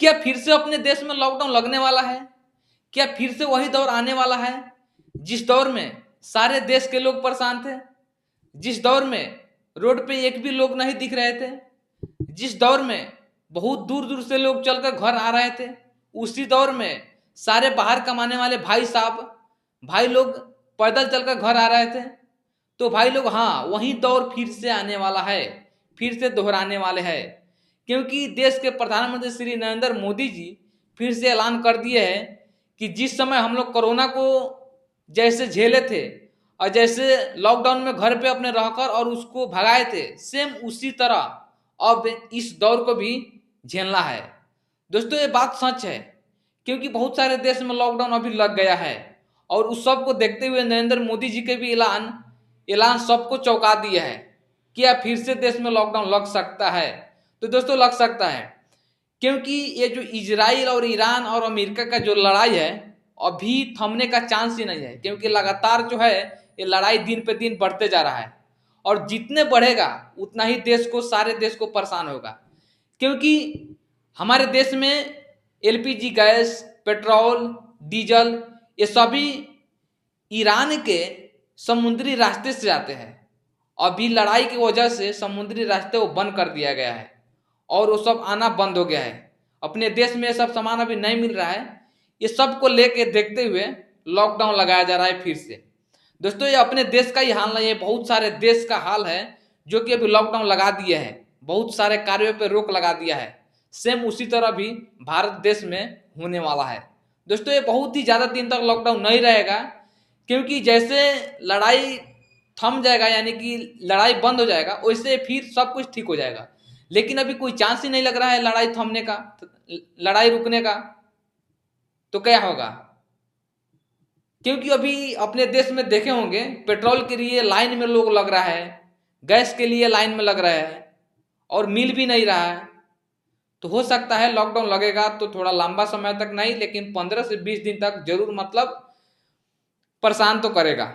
क्या फिर से अपने देश में लॉकडाउन लगने वाला है? क्या फिर से वही दौर आने वाला है जिस दौर में सारे देश के लोग परेशान थे, जिस दौर में रोड पे एक भी लोग नहीं दिख रहे थे, जिस दौर में बहुत दूर दूर से लोग चलकर घर आ रहे थे? उसी दौर में सारे बाहर कमाने वाले भाई साहब, भाई लोग पैदल चलकर घर आ रहे थे। तो भाई लोग, हाँ, वही दौर फिर से आने वाला है, फिर से दोहराने वाले हैं। क्योंकि देश के प्रधानमंत्री श्री नरेंद्र मोदी जी फिर से ऐलान कर दिए हैं कि जिस समय हम लोग कोरोना को जैसे झेले थे और जैसे लॉकडाउन में घर पे अपने रहकर और उसको भगाए थे, सेम उसी तरह अब इस दौर को भी झेलना है। दोस्तों, ये बात सच है, क्योंकि बहुत सारे देश में लॉकडाउन अभी लग गया है और उस सब को देखते हुए नरेंद्र मोदी जी के भी ऐलान सबको चौंका दिया है। क्या फिर से देश में लॉकडाउन लग सकता है? तो दोस्तों, लग सकता है, क्योंकि ये जो इजराइल और ईरान और अमेरिका का जो लड़ाई है अभी थमने का चांस ही नहीं है। क्योंकि लगातार जो है ये लड़ाई दिन पे दिन बढ़ते जा रहा है और जितने बढ़ेगा उतना ही देश को, सारे देश को परेशान होगा। क्योंकि हमारे देश में एलपीजी गैस, पेट्रोल, डीजल, ये सभी ईरान के समुद्री रास्ते से जाते हैं। अभी लड़ाई की वजह से समुद्री रास्ते वो बंद कर दिया गया है और वो सब आना बंद हो गया है। अपने देश में ये सब सामान अभी नहीं मिल रहा है। ये सब को लेके देखते हुए लॉकडाउन लगाया जा रहा है फिर से। दोस्तों, ये अपने देश का ही हाल नहीं है, बहुत सारे देश का हाल है जो कि अभी लॉकडाउन लगा दिए हैं, बहुत सारे कार्यों पर रोक लगा दिया है। सेम उसी तरह भी भारत देश में होने वाला है। दोस्तों, ये बहुत ही ज़्यादा दिन तक लॉकडाउन नहीं रहेगा, क्योंकि जैसे लड़ाई थम जाएगा, यानी कि लड़ाई बंद हो जाएगा, वैसे फिर सब कुछ ठीक हो जाएगा। लेकिन अभी कोई चांस ही नहीं लग रहा है लड़ाई थमने का, लड़ाई रुकने का। तो क्या होगा? क्योंकि अभी अपने देश में देखे होंगे, पेट्रोल के लिए लाइन में लोग लग रहा है, गैस के लिए लाइन में लग रहा है और मिल भी नहीं रहा है। तो हो सकता है लॉकडाउन लगेगा तो थोड़ा लंबा समय तक नहीं, लेकिन 15 से 20 दिन तक जरूर, मतलब परेशान तो करेगा।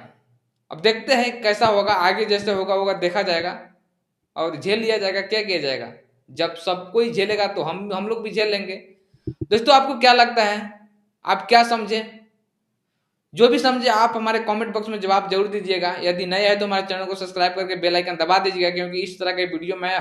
अब देखते हैं कैसा होगा आगे, जैसे होगा होगा देखा जाएगा और झेल लिया जाएगा। क्या किया जाएगा? जब सब कोई झेलेगा तो हम लोग भी झेल लेंगे। दोस्तों, आपको क्या लगता है? आप क्या समझे? जो भी समझे आप हमारे कमेंट बॉक्स में जवाब जरूर दीजिएगा। यदि नए है तो हमारे चैनल को सब्सक्राइब करके बेल आइकन दबा दीजिएगा, क्योंकि इस तरह के वीडियो मैं